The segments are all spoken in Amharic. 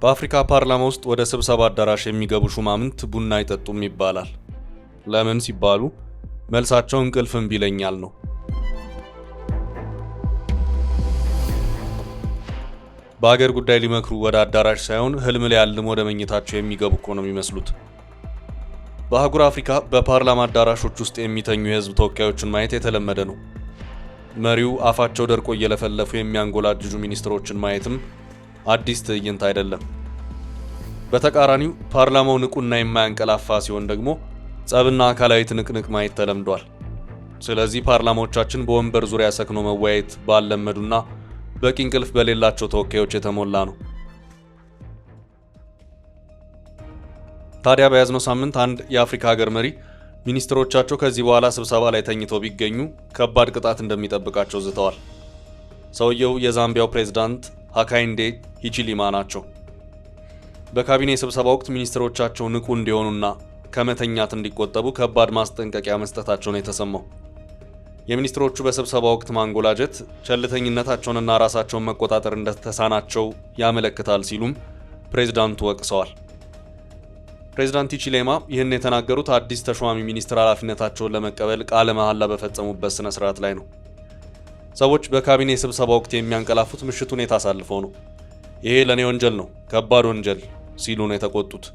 በአፍሪካ ፓርላማ ውስጥ ወደ ስብሰባ አዳራሽ የሚገቡ ሹማምንት ቡና አይጠጡም ይባላል። ለምን ሲባሉ መልሳቸው እንቅልፍ እምቢ ይለኛል ነው። በአገር ጉዳይ ሊመክሩ ወደ አዳራሽ ሳይሆን ህልም ሊያልም ወደ መኝታቸው የሚገቡ እኮ ነው የሚመስሉት። በአህጉር አፍሪካ በፓርላማ አዳራሾች ውስጥ የሚተኙ የህዝብ ተወካዮችን ማየት የተለመደ ነው። መሪው አፋቸው ደርቆ እየለፈለፉ የሚያንጎላጅጁ ሚኒስትሮችን ማየትም አዲስ ትዕይንት አይደለም። በተቃራኒው ፓርላማው ንቁና የማያንቀላፋ ሲሆን ደግሞ ጸብና አካላዊ ትንቅንቅ ማየት ተለምዷል። ስለዚህ ፓርላማዎቻችን በወንበር ዙሪያ ሰክኖ መወያየት ባለመዱና በቂ እንቅልፍ በሌላቸው ተወካዮች የተሞላ ነው። ታዲያ በያዝነው ሳምንት አንድ የአፍሪካ ሀገር መሪ ሚኒስትሮቻቸው ከዚህ በኋላ ስብሰባ ላይ ተኝተው ቢገኙ ከባድ ቅጣት እንደሚጠብቃቸው ዝተዋል። ሰውየው የዛምቢያው ፕሬዝዳንት ሃካይንዴ ሂቺሊማ ናቸው። በካቢኔ ስብሰባ ወቅት ሚኒስትሮቻቸው ንቁ እንዲሆኑና ከመተኛት እንዲቆጠቡ ከባድ ማስጠንቀቂያ መስጠታቸው ነው የተሰማው። የሚኒስትሮቹ በስብሰባ ወቅት ማንጎላጀት ቸልተኝነታቸውንና ራሳቸውን መቆጣጠር እንደተሳናቸው ያመለክታል ሲሉም ፕሬዝዳንቱ ወቅሰዋል። ፕሬዝዳንት ሂቺሌማ ይህን የተናገሩት አዲስ ተሿሚ ሚኒስትር ኃላፊነታቸውን ለመቀበል ቃለ መሐላ በፈጸሙበት ስነ ስርዓት ላይ ነው። ሰዎች በካቢኔ ስብሰባ ወቅት የሚያንቀላፉት ምሽቱን የታሳልፈው ነው። ይሄ ለኔ ወንጀል ነው፣ ከባድ ወንጀል ሲሉ ነው የተቆጡት።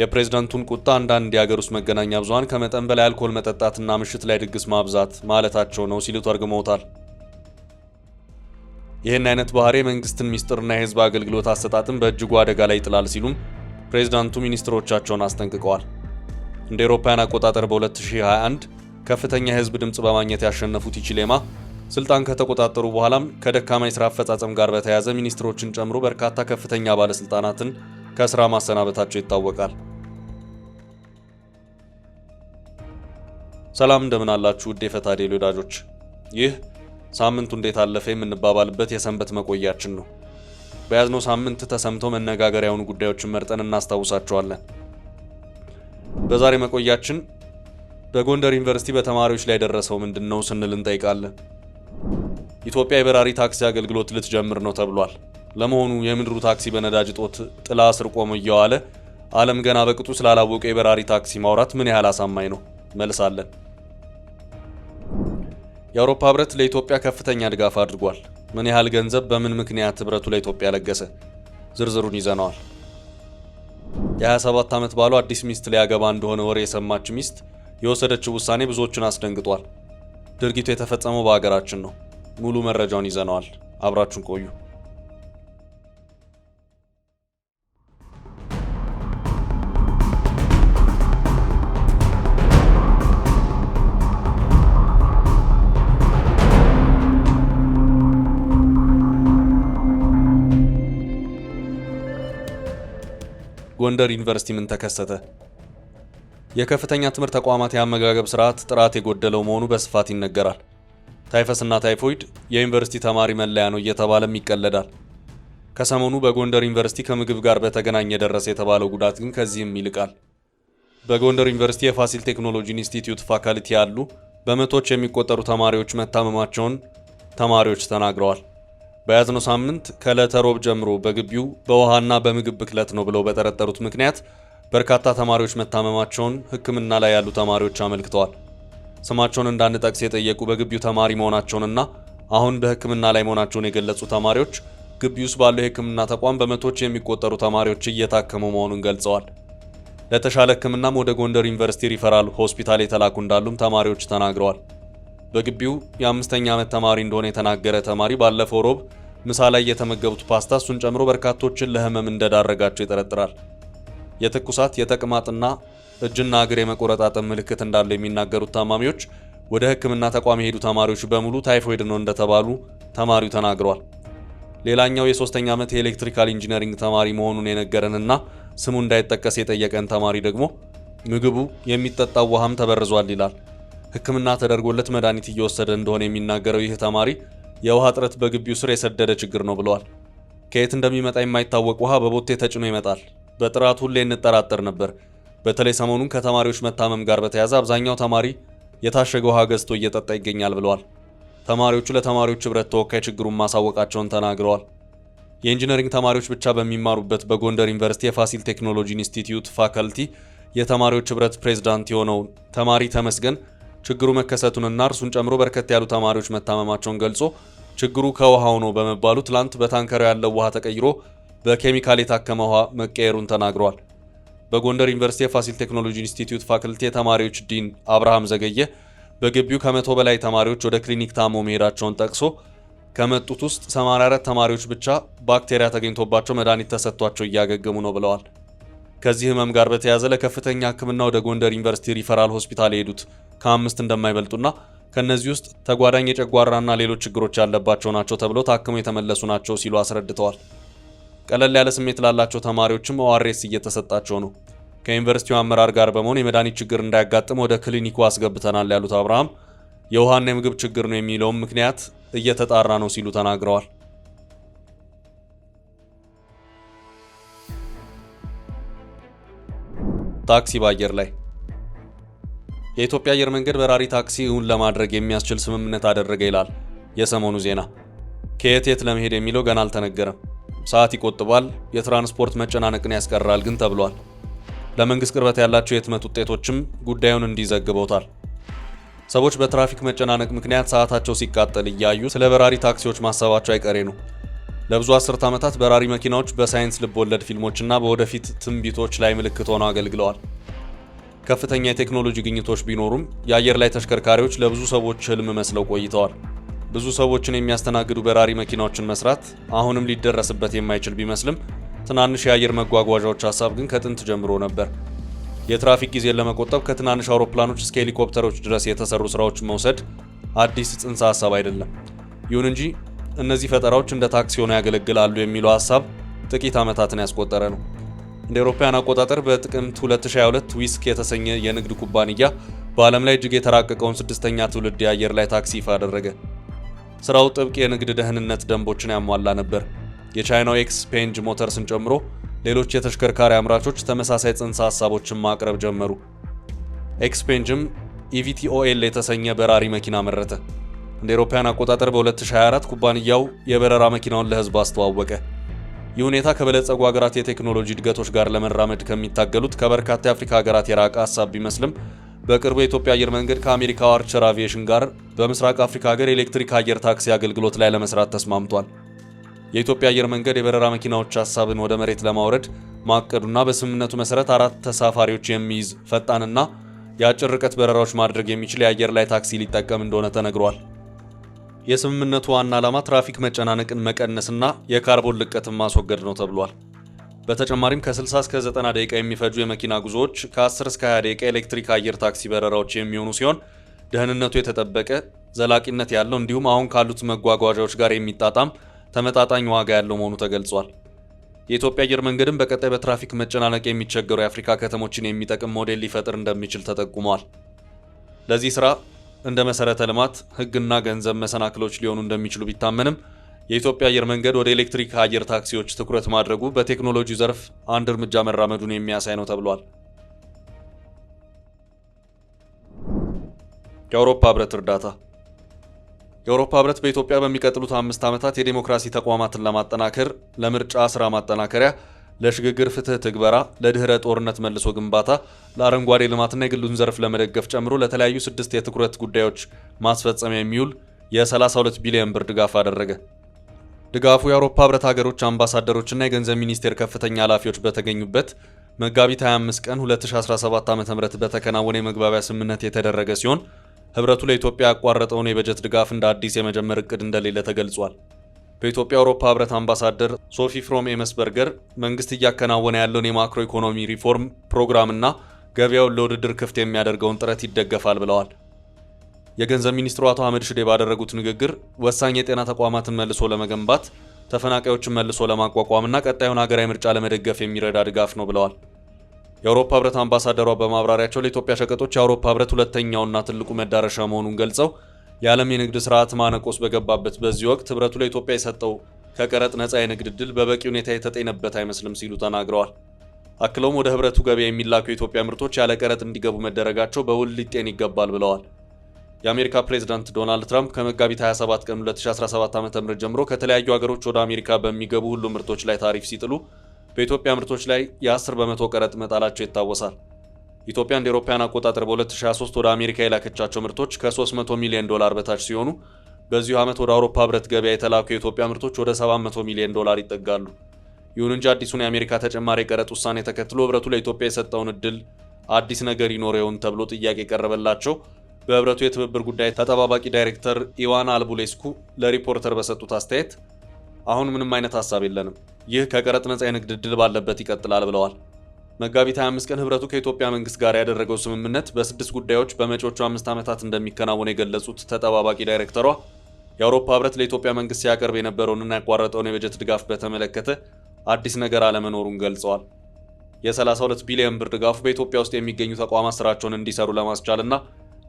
የፕሬዝዳንቱን ቁጣ አንዳንድ የሀገር ውስጥ መገናኛ ብዙሃን ከመጠን በላይ አልኮል መጠጣትና ምሽት ላይ ድግስ ማብዛት ማለታቸው ነው ሲሉ ተርጉመውታል። ይህን አይነት ባህሪ የመንግስትን ሚስጥርና የህዝብ አገልግሎት አሰጣጥን በእጅጉ አደጋ ላይ ይጥላል ሲሉም ፕሬዝዳንቱ ሚኒስትሮቻቸውን አስጠንቅቀዋል። እንደ አውሮፓውያን አቆጣጠር በ2021 ከፍተኛ የህዝብ ድምጽ በማግኘት ያሸነፉት ሂቺሌማ ስልጣን ከተቆጣጠሩ በኋላም ከደካማ የሥራ አፈጻጸም ጋር በተያያዘ ሚኒስትሮችን ጨምሮ በርካታ ከፍተኛ ባለስልጣናትን ከስራ ማሰናበታቸው ይታወቃል። ሰላም እንደምን አላችሁ ውድ የፈታ ዴሊ ወዳጆች። ይህ ሳምንቱ እንዴት አለፈ የምንባባልበት የሰንበት መቆያችን ነው። በያዝነው ሳምንት ተሰምቶ መነጋገሪያ የሆኑ ጉዳዮችን መርጠን እናስታውሳቸዋለን። በዛሬ መቆያችን በጎንደር ዩኒቨርሲቲ በተማሪዎች ላይ ደረሰው ምንድነው ስንል እንጠይቃለን። ኢትዮጵያ የበራሪ ታክሲ አገልግሎት ልትጀምር ነው ተብሏል። ለመሆኑ የምድሩ ታክሲ በነዳጅ እጦት ጥላ ስር ቆሞ እየዋለ ዓለም ገና በቅጡ ስላላወቀ የበራሪ ታክሲ ማውራት ምን ያህል አሳማኝ ነው? መልሳለን። የአውሮፓ ህብረት ለኢትዮጵያ ከፍተኛ ድጋፍ አድርጓል። ምን ያህል ገንዘብ በምን ምክንያት ህብረቱ ለኢትዮጵያ ለገሰ? ዝርዝሩን ይዘነዋል። የ27 ዓመት ባሏ አዲስ ሚስት ሊያገባ እንደሆነ ወሬ የሰማች ሚስት የወሰደችው ውሳኔ ብዙዎችን አስደንግጧል። ድርጊቱ የተፈጸመው በሀገራችን ነው። ሙሉ መረጃውን ይዘነዋል። አብራችሁን ቆዩ። ጎንደር ዩኒቨርሲቲ ምን ተከሰተ? የከፍተኛ ትምህርት ተቋማት የአመጋገብ ስርዓት ጥራት የጎደለው መሆኑ በስፋት ይነገራል። ታይፈስና ታይፎይድ የዩኒቨርሲቲ ተማሪ መለያ ነው እየተባለም ይቀለዳል። ከሰሞኑ በጎንደር ዩኒቨርሲቲ ከምግብ ጋር በተገናኘ ደረሰ የተባለው ጉዳት ግን ከዚህም ይልቃል። በጎንደር ዩኒቨርሲቲ የፋሲል ቴክኖሎጂ ኢንስቲትዩት ፋካልቲ ያሉ በመቶዎች የሚቆጠሩ ተማሪዎች መታመማቸውን ተማሪዎች ተናግረዋል። በያዝነው ሳምንት ከዕለተ ሮብ ጀምሮ በግቢው በውሃና በምግብ ብክለት ነው ብለው በጠረጠሩት ምክንያት በርካታ ተማሪዎች መታመማቸውን ሕክምና ላይ ያሉ ተማሪዎች አመልክተዋል። ስማቸውን እንዳንጠቅስ የጠየቁ በግቢው ተማሪ መሆናቸውንና አሁን በሕክምና ላይ መሆናቸውን የገለጹ ተማሪዎች ግቢው ውስጥ ባለው የሕክምና ተቋም በመቶዎች የሚቆጠሩ ተማሪዎች እየታከሙ መሆኑን ገልጸዋል። ለተሻለ ሕክምናም ወደ ጎንደር ዩኒቨርሲቲ ሪፈራል ሆስፒታል የተላኩ እንዳሉም ተማሪዎች ተናግረዋል። በግቢው የ5ኛ ዓመት ተማሪ እንደሆነ የተናገረ ተማሪ ባለፈው ሮብ ምሳ ላይ የተመገቡት ፓስታ እሱን ጨምሮ በርካቶችን ለህመም እንደዳረጋቸው ይጠረጥራል። የትኩሳት የተቅማጥና እጅና እግር የመቆረጣጠም ምልክት እንዳለው የሚናገሩት ታማሚዎች ወደ ሕክምና ተቋም የሄዱ ተማሪዎች በሙሉ ታይፎይድ ነው እንደተባሉ ተማሪው ተናግሯል። ሌላኛው የ3ኛ ዓመት የኤሌክትሪካል ኢንጂነሪንግ ተማሪ መሆኑን የነገረንና ስሙ እንዳይጠቀስ የጠየቀን ተማሪ ደግሞ ምግቡ የሚጠጣው ውሃም ተበርዟል ይላል። ሕክምና ተደርጎለት መድኃኒት እየወሰደ እንደሆነ የሚናገረው ይህ ተማሪ የውሃ እጥረት በግቢው ስር የሰደደ ችግር ነው ብለዋል። ከየት እንደሚመጣ የማይታወቅ ውሃ በቦቴ ተጭኖ ይመጣል። በጥራቱ ሁሌ እንጠራጠር ነበር። በተለይ ሰሞኑን ከተማሪዎች መታመም ጋር በተያያዘ አብዛኛው ተማሪ የታሸገ ውሃ ገዝቶ እየጠጣ ይገኛል ብለዋል። ተማሪዎቹ ለተማሪዎች ህብረት ተወካይ ችግሩን ማሳወቃቸውን ተናግረዋል። የኢንጂነሪንግ ተማሪዎች ብቻ በሚማሩበት በጎንደር ዩኒቨርሲቲ የፋሲል ቴክኖሎጂ ኢንስቲትዩት ፋካልቲ የተማሪዎች ህብረት ፕሬዝዳንት የሆነው ተማሪ ተመስገን ችግሩ መከሰቱንና እርሱን ጨምሮ በርከት ያሉ ተማሪዎች መታመማቸውን ገልጾ ችግሩ ከውሃው ነው በመባሉ ትላንት በታንከር ያለው ውሃ ተቀይሮ በኬሚካል የታከመ ውሃ መቀየሩን ተናግሯል። በጎንደር ዩኒቨርሲቲ የፋሲል ቴክኖሎጂ ኢንስቲትዩት ፋካልቲ የተማሪዎች ዲን አብርሃም ዘገየ በግቢው ከ100 በላይ ተማሪዎች ወደ ክሊኒክ ታሞ መሄዳቸውን ጠቅሶ ከመጡት ውስጥ 84 ተማሪዎች ብቻ ባክቴሪያ ተገኝቶባቸው መድኃኒት ተሰጥቷቸው እያገገሙ ነው ብለዋል። ከዚህ ህመም ጋር በተያያዘ ለከፍተኛ ሕክምና ወደ ጎንደር ዩኒቨርሲቲ ሪፈራል ሆስፒታል የሄዱት ከ5 እንደማይበልጡና ከነዚህ ውስጥ ተጓዳኝ የጨጓራና ሌሎች ችግሮች ያለባቸው ናቸው ተብለው ታክመው የተመለሱ ናቸው ሲሉ አስረድተዋል። ቀለል ያለ ስሜት ላላቸው ተማሪዎችም ኦአርኤስ እየተሰጣቸው ነው። ከዩኒቨርሲቲው አመራር ጋር በመሆን የመድኃኒት ችግር እንዳያጋጥም ወደ ክሊኒኩ አስገብተናል ያሉት አብርሃም የውሃና የምግብ ችግር ነው የሚለውም ምክንያት እየተጣራ ነው ሲሉ ተናግረዋል። ታክሲ በአየር ላይ የኢትዮጵያ አየር መንገድ በራሪ ታክሲ እውን ለማድረግ የሚያስችል ስምምነት አደረገ ይላል የሰሞኑ ዜና። ከየት የት ለመሄድ የሚለው ገና አልተነገረም። ሰዓት ይቆጥባል፣ የትራንስፖርት መጨናነቅን ያስቀራል ግን ተብሏል። ለመንግስት ቅርበት ያላቸው የህትመት ውጤቶችም ጉዳዩን እንዲዘግበውታል። ሰዎች በትራፊክ መጨናነቅ ምክንያት ሰዓታቸው ሲቃጠል እያዩ ስለ በራሪ ታክሲዎች ማሰባቸው አይቀሬ ነው። ለብዙ አስርት ዓመታት በራሪ መኪናዎች በሳይንስ ልብ ወለድ ፊልሞችና በወደፊት ትንቢቶች ላይ ምልክት ሆነው አገልግለዋል። ከፍተኛ የቴክኖሎጂ ግኝቶች ቢኖሩም የአየር ላይ ተሽከርካሪዎች ለብዙ ሰዎች ህልም መስለው ቆይተዋል። ብዙ ሰዎችን የሚያስተናግዱ በራሪ መኪናዎችን መስራት አሁንም ሊደረስበት የማይችል ቢመስልም ትናንሽ የአየር መጓጓዣዎች ሀሳብ ግን ከጥንት ጀምሮ ነበር። የትራፊክ ጊዜን ለመቆጠብ ከትናንሽ አውሮፕላኖች እስከ ሄሊኮፕተሮች ድረስ የተሰሩ ስራዎችን መውሰድ አዲስ ጽንሰ ሀሳብ አይደለም። ይሁን እንጂ እነዚህ ፈጠራዎች እንደ ታክሲ ሆነው ያገለግላሉ የሚለው ሀሳብ ጥቂት ዓመታትን ያስቆጠረ ነው። እንደ አውሮፓውያን አቆጣጠር በጥቅምት 2022 ዊስክ የተሰኘ የንግድ ኩባንያ በዓለም ላይ እጅግ የተራቀቀውን 6ኛ ትውልድ የአየር ላይ ታክሲ ይፋ አደረገ። ስራው ጥብቅ የንግድ ደህንነት ደንቦችን ያሟላ ነበር። የቻይናው ኤክስፔንጅ ሞተርስን ጨምሮ ሌሎች የተሽከርካሪ አምራቾች ተመሳሳይ ጽንሰ ሀሳቦችን ማቅረብ ጀመሩ። ኤክስፔንጅም ኢቪቲኦኤል የተሰኘ በራሪ መኪና መረተ። እንደ አውሮፓውያን አቆጣጠር በ2024 ኩባንያው የበረራ መኪናውን ለህዝብ አስተዋወቀ። ይህ ሁኔታ ከበለጸጉ ሀገራት የቴክኖሎጂ እድገቶች ጋር ለመራመድ ከሚታገሉት ከበርካታ የአፍሪካ ሀገራት የራቀ ሀሳብ ቢመስልም በቅርቡ የኢትዮጵያ አየር መንገድ ከአሜሪካው አርቸር አቪዬሽን ጋር በምስራቅ አፍሪካ ሀገር የኤሌክትሪክ አየር ታክሲ አገልግሎት ላይ ለመስራት ተስማምቷል። የኢትዮጵያ አየር መንገድ የበረራ መኪናዎች ሀሳብን ወደ መሬት ለማውረድ ማቀዱና በስምምነቱ መሰረት 4 ተሳፋሪዎች የሚይዝ ፈጣንና የአጭር ርቀት በረራዎች ማድረግ የሚችል የአየር ላይ ታክሲ ሊጠቀም እንደሆነ ተነግሯል። የስምምነቱ ዋና ዓላማ ትራፊክ መጨናነቅን መቀነስና የካርቦን ልቀትን ማስወገድ ነው ተብሏል። በተጨማሪም ከ60 እስከ 90 ደቂቃ የሚፈጁ የመኪና ጉዞዎች ከ10 እስከ 20 ደቂቃ ኤሌክትሪክ አየር ታክሲ በረራዎች የሚሆኑ ሲሆን ደህንነቱ የተጠበቀ ዘላቂነት ያለው እንዲሁም አሁን ካሉት መጓጓዣዎች ጋር የሚጣጣም ተመጣጣኝ ዋጋ ያለው መሆኑ ተገልጿል። የኢትዮጵያ አየር መንገድም በቀጣይ በትራፊክ መጨናነቅ የሚቸገሩ የአፍሪካ ከተሞችን የሚጠቅም ሞዴል ሊፈጥር እንደሚችል ተጠቁሟል። ለዚህ ስራ እንደ መሰረተ ልማት፣ ሕግና ገንዘብ መሰናክሎች ሊሆኑ እንደሚችሉ ቢታመንም የኢትዮጵያ አየር መንገድ ወደ ኤሌክትሪክ አየር ታክሲዎች ትኩረት ማድረጉ በቴክኖሎጂ ዘርፍ አንድ እርምጃ መራመዱን የሚያሳይ ነው ተብሏል። የአውሮፓ ህብረት እርዳታ። የአውሮፓ ህብረት በኢትዮጵያ በሚቀጥሉት 5 ዓመታት የዲሞክራሲ ተቋማትን ለማጠናከር፣ ለምርጫ ስራ ማጠናከሪያ፣ ለሽግግር ፍትህ ትግበራ፣ ለድህረ ጦርነት መልሶ ግንባታ፣ ለአረንጓዴ ልማትና የግሉን ዘርፍ ለመደገፍ ጨምሮ ለተለያዩ 6 የትኩረት ጉዳዮች ማስፈጸሚያ የሚውል የ32 ቢሊዮን ብር ድጋፍ አደረገ። ድጋፉ የአውሮፓ ህብረት ሀገሮች አምባሳደሮችና የገንዘብ ሚኒስቴር ከፍተኛ ኃላፊዎች በተገኙበት መጋቢት 25 ቀን 2017 ዓ.ም በተከናወነ የመግባቢያ ስምምነት የተደረገ ሲሆን ህብረቱ ለኢትዮጵያ ያቋረጠውን የበጀት ድጋፍ እንደ አዲስ የመጀመር እቅድ እንደሌለ ተገልጿል። በኢትዮጵያ የአውሮፓ ህብረት አምባሳደር ሶፊ ፍሮም ኤመስበርገር መንግስት እያከናወነ ያለውን የማክሮ ኢኮኖሚ ሪፎርም ፕሮግራምና ገበያውን ለውድድር ክፍት የሚያደርገውን ጥረት ይደገፋል ብለዋል። የገንዘብ ሚኒስትሩ አቶ አህመድ ሽዴ ባደረጉት ንግግር ወሳኝ የጤና ተቋማትን መልሶ ለመገንባት፣ ተፈናቃዮችን መልሶ ለማቋቋምና ቀጣዩን ሀገራዊ ምርጫ ለመደገፍ የሚረዳ ድጋፍ ነው ብለዋል። የአውሮፓ ህብረት አምባሳደሯ በማብራሪያቸው ለኢትዮጵያ ሸቀጦች የአውሮፓ ህብረት ሁለተኛውና ትልቁ መዳረሻ መሆኑን ገልጸው የዓለም የንግድ ስርዓት ማነቆስ በገባበት በዚህ ወቅት ህብረቱ ለኢትዮጵያ የሰጠው ከቀረጥ ነፃ የንግድ ዕድል በበቂ ሁኔታ የተጤነበት አይመስልም ሲሉ ተናግረዋል። አክለውም ወደ ህብረቱ ገበያ የሚላኩ የኢትዮጵያ ምርቶች ያለ ቀረጥ እንዲገቡ መደረጋቸው በውል ሊጤን ይገባል ብለዋል። የአሜሪካ ፕሬዝዳንት ዶናልድ ትራምፕ ከመጋቢት 27 ቀን 2017 ዓ.ም ጀምሮ ከተለያዩ ሀገሮች ወደ አሜሪካ በሚገቡ ሁሉም ምርቶች ላይ ታሪፍ ሲጥሉ በኢትዮጵያ ምርቶች ላይ የ10 በመቶ ቀረጥ መጣላቸው ይታወሳል። ኢትዮጵያ እንደ አውሮፓውያን አቆጣጠር በ2023 ወደ አሜሪካ የላከቻቸው ምርቶች ከ300 ሚሊዮን ዶላር በታች ሲሆኑ በዚሁ ዓመት ወደ አውሮፓ ህብረት ገበያ የተላኩ የኢትዮጵያ ምርቶች ወደ 700 ሚሊዮን ዶላር ይጠጋሉ። ይሁን እንጂ አዲሱን የአሜሪካ ተጨማሪ ቀረጥ ውሳኔ ተከትሎ ህብረቱ ለኢትዮጵያ የሰጠውን እድል አዲስ ነገር ይኖር ይሆን ተብሎ ጥያቄ ቀረበላቸው። በህብረቱ የትብብር ጉዳይ ተጠባባቂ ዳይሬክተር ኢዋና አልቡሌስኩ ለሪፖርተር በሰጡት አስተያየት አሁን ምንም አይነት ሀሳብ የለንም፣ ይህ ከቀረጥ ነጻ የንግድ እድል ባለበት ይቀጥላል ብለዋል። መጋቢት 25 ቀን ህብረቱ ከኢትዮጵያ መንግስት ጋር ያደረገው ስምምነት በ6 ጉዳዮች በመጪዎቹ 5 ዓመታት እንደሚከናወን የገለጹት ተጠባባቂ ዳይሬክተሯ የአውሮፓ ህብረት ለኢትዮጵያ መንግስት ሲያቀርብ የነበረውንና ያቋረጠውን የበጀት ድጋፍ በተመለከተ አዲስ ነገር አለመኖሩን ገልጸዋል። የ32 ቢሊዮን ብር ድጋፉ በኢትዮጵያ ውስጥ የሚገኙ ተቋማት ስራቸውን እንዲሰሩ ለማስቻልና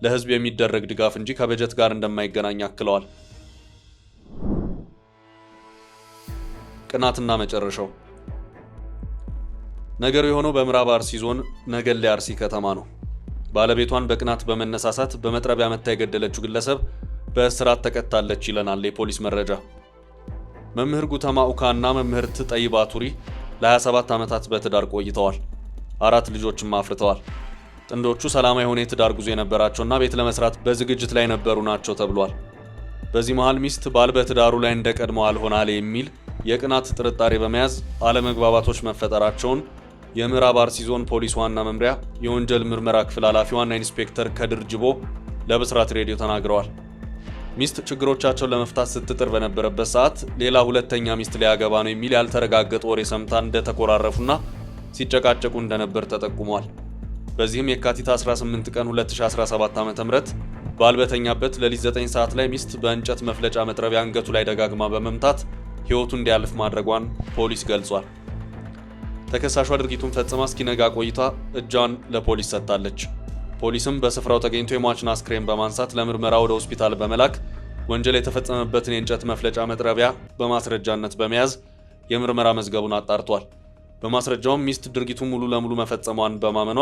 ለህዝብ የሚደረግ ድጋፍ እንጂ ከበጀት ጋር እንደማይገናኝ አክለዋል። ቅናትና መጨረሻው ነገሩ የሆነው በምዕራብ አርሲ ዞን ነገሌ አርሲ ከተማ ነው። ባለቤቷን በቅናት በመነሳሳት በመጥረቢያ መታ የገደለችው ግለሰብ በእስራት ተቀጣለች ይለናል የፖሊስ መረጃ። መምህር ጉተማ ኡካና መምህርት ጠይባ ቱሪ ለ27 ዓመታት በትዳር ቆይተዋል። 4 ልጆችም አፍርተዋል። ጥንዶቹ ሰላማዊ የሆነ የትዳር ጉዞ የነበራቸውና ቤት ለመስራት በዝግጅት ላይ ነበሩ ናቸው ተብሏል። በዚህ መሃል ሚስት ባል በትዳሩ ላይ እንደቀድመው አልሆናል የሚል የቅናት ጥርጣሬ በመያዝ አለመግባባቶች መፈጠራቸውን የምዕራብ አርሲ ዞን ፖሊስ ዋና መምሪያ የወንጀል ምርመራ ክፍል ኃላፊ ዋና ኢንስፔክተር ከድር ጅቦ ለብስራት ሬዲዮ ተናግረዋል። ሚስት ችግሮቻቸውን ለመፍታት ስትጥር በነበረበት ሰዓት ሌላ ሁለተኛ ሚስት ሊያገባ ነው የሚል ያልተረጋገጠ ወሬ ሰምታ እንደተኮራረፉና ሲጨቃጨቁ እንደነበር ተጠቁሟል። በዚህም የካቲት 18 ቀን 2017 ዓ.ም ባል በተኛበት ሌሊት 9 ሰዓት ላይ ሚስት በእንጨት መፍለጫ መጥረቢያ አንገቱ ላይ ደጋግማ በመምታት ሕይወቱ እንዲያልፍ ማድረጓን ፖሊስ ገልጿል። ተከሳሿ ድርጊቱን ፈጽማ እስኪነጋ ቆይታ እጇን ለፖሊስ ሰጥታለች። ፖሊስም በስፍራው ተገኝቶ የሟችን አስክሬን በማንሳት ለምርመራ ወደ ሆስፒታል በመላክ ወንጀል የተፈጸመበትን የእንጨት መፍለጫ መጥረቢያ በማስረጃነት በመያዝ የምርመራ መዝገቡን አጣርቷል። በማስረጃውም ሚስት ድርጊቱን ሙሉ ለሙሉ መፈጸሟን በማመኗ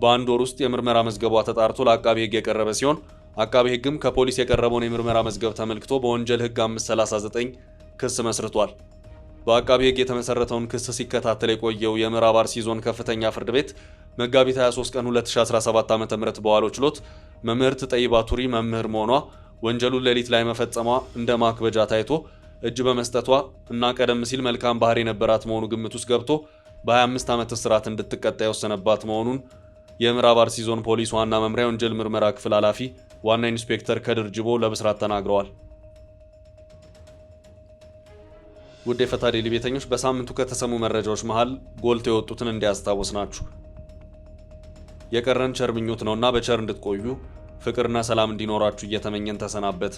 በአንድ ወር ውስጥ የምርመራ መዝገቧ ተጣርቶ ለአቃቤ ሕግ የቀረበ ሲሆን አቃቤ ሕግም ከፖሊስ የቀረበውን የምርመራ መዝገብ ተመልክቶ በወንጀል ሕግ 539 ክስ መስርቷል። በአቃቤ ሕግ የተመሰረተውን ክስ ሲከታተል የቆየው የምዕራብ አርሲ ዞን ከፍተኛ ፍርድ ቤት መጋቢት 23 ቀን 2017 ዓ.ም በዋለው ችሎት መምህርት ጠይባ ቱሪ መምህር መሆኗ ወንጀሉን ሌሊት ላይ መፈጸሟ እንደ ማክበጃ ታይቶ እጅ በመስጠቷ እና ቀደም ሲል መልካም ባህሪ የነበራት መሆኑ ግምት ውስጥ ገብቶ በ25 ዓመት እስራት እንድትቀጣ የወሰነባት መሆኑን የምዕራብ አርሲ ዞን ፖሊስ ዋና መምሪያ ወንጀል ምርመራ ክፍል ኃላፊ ዋና ኢንስፔክተር ከድር ጅቦ ለብስራት ተናግረዋል። ውድ የፈታ ዴይሊ ቤተኞች በሳምንቱ ከተሰሙ መረጃዎች መሃል ጎልተው የወጡትን እንዲያስታውስናችሁ የቀረን ቸር ምኞት ነውና በቸር እንድትቆዩ ፍቅርና ሰላም እንዲኖራችሁ እየተመኘን ተሰናበት።